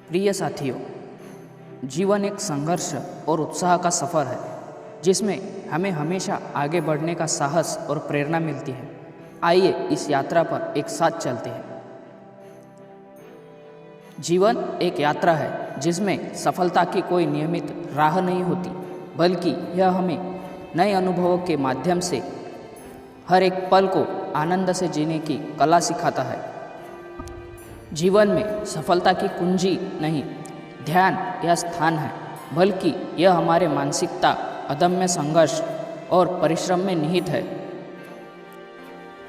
प्रिय साथियों, जीवन एक संघर्ष और उत्साह का सफ़र है जिसमें हमें हमेशा आगे बढ़ने का साहस और प्रेरणा मिलती है। आइए इस यात्रा पर एक साथ चलते हैं। जीवन एक यात्रा है जिसमें सफलता की कोई नियमित राह नहीं होती, बल्कि यह हमें नए अनुभवों के माध्यम से हर एक पल को आनंद से जीने की कला सिखाता है। जीवन में सफलता की कुंजी नहीं ध्यान या स्थान है, बल्कि यह हमारे मानसिकता, अदम्य संघर्ष और परिश्रम में निहित है।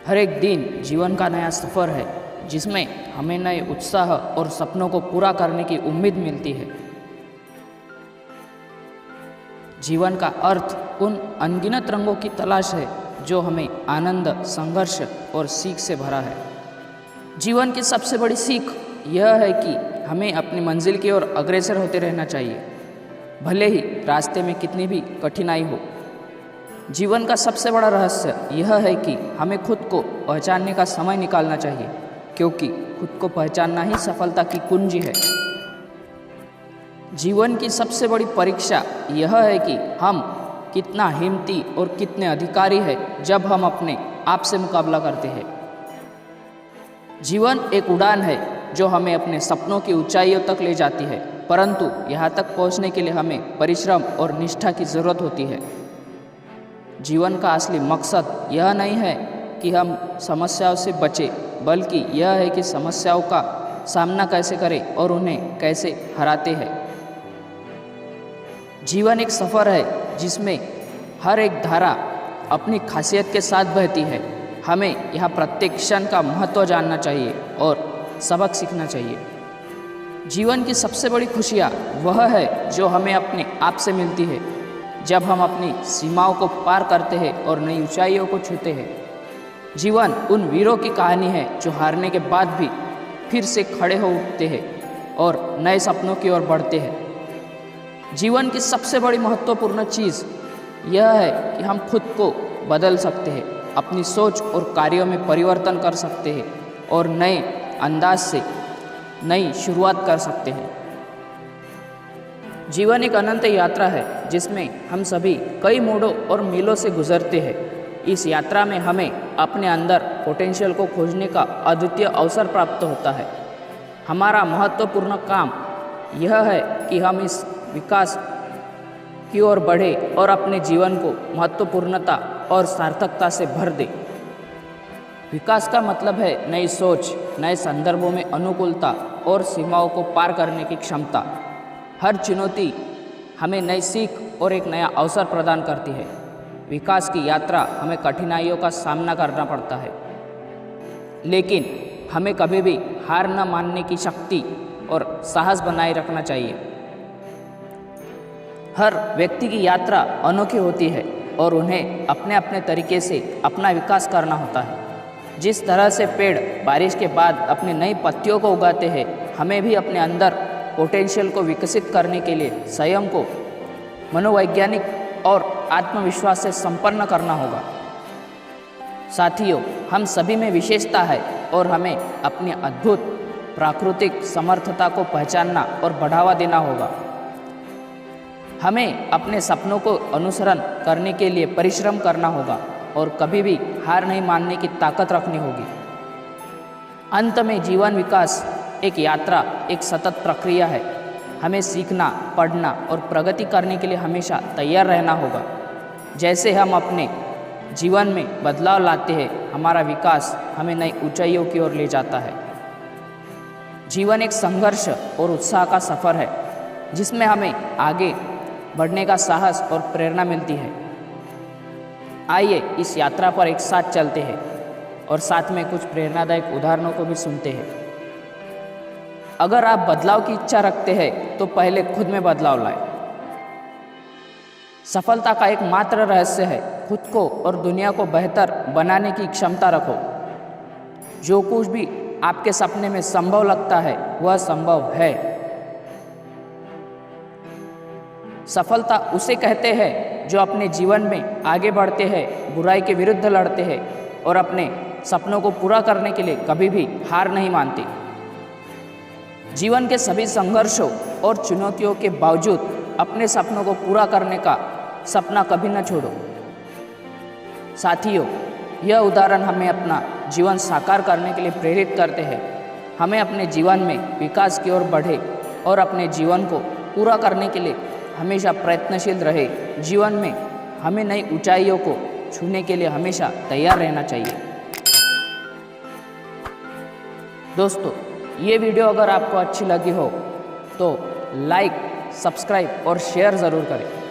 हर एक दिन जीवन का नया सफ़र है जिसमें हमें नए उत्साह और सपनों को पूरा करने की उम्मीद मिलती है। जीवन का अर्थ उन अनगिनत रंगों की तलाश है जो हमें आनंद, संघर्ष और सीख से भरा है। जीवन की सबसे बड़ी सीख यह है कि हमें अपनी मंजिल की ओर अग्रसर होते रहना चाहिए, भले ही रास्ते में कितनी भी कठिनाई हो। जीवन का सबसे बड़ा रहस्य यह है कि हमें खुद को पहचानने का समय निकालना चाहिए, क्योंकि खुद को पहचानना ही सफलता की कुंजी है। जीवन की सबसे बड़ी परीक्षा यह है कि हम कितना हिम्मती और कितने अधिकारी हैं जब हम अपने आप से मुकाबला करते हैं। जीवन एक उड़ान है जो हमें अपने सपनों की ऊंचाइयों तक ले जाती है, परंतु यहाँ तक पहुँचने के लिए हमें परिश्रम और निष्ठा की ज़रूरत होती है। जीवन का असली मकसद यह नहीं है कि हम समस्याओं से बचें, बल्कि यह है कि समस्याओं का सामना कैसे करें और उन्हें कैसे हराते हैं। जीवन एक सफ़र है जिसमें हर एक धारा अपनी खासियत के साथ बहती है। हमें यह प्रत्येक क्षण का महत्व जानना चाहिए और सबक सीखना चाहिए। जीवन की सबसे बड़ी खुशियाँ वह है जो हमें अपने आप से मिलती है, जब हम अपनी सीमाओं को पार करते हैं और नई ऊंचाइयों को छूते हैं। जीवन उन वीरों की कहानी है जो हारने के बाद भी फिर से खड़े हो उठते हैं और नए सपनों की ओर बढ़ते हैं। जीवन की सबसे बड़ी महत्वपूर्ण चीज़ यह है कि हम खुद को बदल सकते हैं, अपनी सोच और कार्यों में परिवर्तन कर सकते हैं और नए अंदाज से नई शुरुआत कर सकते हैं। जीवन एक अनंत यात्रा है जिसमें हम सभी कई मोड़ों और मीलों से गुजरते हैं। इस यात्रा में हमें अपने अंदर पोटेंशियल को खोजने का अद्वितीय अवसर प्राप्त होता है। हमारा महत्वपूर्ण काम यह है कि हम इस विकास की ओर बढ़े और अपने जीवन को महत्वपूर्णता और सार्थकता से भर दे। विकास का मतलब है नई सोच, नए संदर्भों में अनुकूलता और सीमाओं को पार करने की क्षमता। हर चुनौती हमें नई सीख और एक नया अवसर प्रदान करती है। विकास की यात्रा हमें कठिनाइयों का सामना करना पड़ता है, लेकिन हमें कभी भी हार न मानने की शक्ति और साहस बनाए रखना चाहिए। हर व्यक्ति की यात्रा अनोखी होती है और उन्हें अपने अपने तरीके से अपना विकास करना होता है। जिस तरह से पेड़ बारिश के बाद अपनी नई पत्तियों को उगाते हैं, हमें भी अपने अंदर पोटेंशियल को विकसित करने के लिए स्वयं को मनोवैज्ञानिक और आत्मविश्वास से संपन्न करना होगा। साथियों, हम सभी में विशेषता है और हमें अपनी अद्भुत प्राकृतिक समर्थता को पहचानना और बढ़ावा देना होगा। हमें अपने सपनों को अनुसरण करने के लिए परिश्रम करना होगा और कभी भी हार नहीं मानने की ताकत रखनी होगी। अंत में जीवन विकास एक यात्रा, एक सतत प्रक्रिया है। हमें सीखना, पढ़ना और प्रगति करने के लिए हमेशा तैयार रहना होगा। जैसे हम अपने जीवन में बदलाव लाते हैं, हमारा विकास हमें नई ऊंचाइयों की ओर ले जाता है। जीवन एक संघर्ष और उत्साह का सफ़र है जिसमें हमें आगे बढ़ने का साहस और प्रेरणा मिलती है। आइए इस यात्रा पर एक साथ चलते हैं और साथ में कुछ प्रेरणादायक उदाहरणों को भी सुनते हैं। अगर आप बदलाव की इच्छा रखते हैं तो पहले खुद में बदलाव लाएं। सफलता का एकमात्र रहस्य है खुद को और दुनिया को बेहतर बनाने की क्षमता रखो। जो कुछ भी आपके सपने में संभव लगता है वह संभव है। सफलता उसे कहते हैं जो अपने जीवन में आगे बढ़ते हैं, बुराई के विरुद्ध लड़ते हैं और अपने सपनों को पूरा करने के लिए कभी भी हार नहीं मानते। जीवन के सभी संघर्षों और चुनौतियों के बावजूद अपने सपनों को पूरा करने का सपना कभी न छोड़ो। साथियों, यह उदाहरण हमें अपना जीवन साकार करने के लिए प्रेरित करते हैं। हमें अपने जीवन में विकास की ओर बढ़े और अपने जीवन को पूरा करने के लिए हमेशा प्रयत्नशील रहे। जीवन में हमें नई ऊंचाइयों को छूने के लिए हमेशा तैयार रहना चाहिए। दोस्तों, ये वीडियो अगर आपको अच्छी लगी हो तो लाइक, सब्सक्राइब और शेयर ज़रूर करें।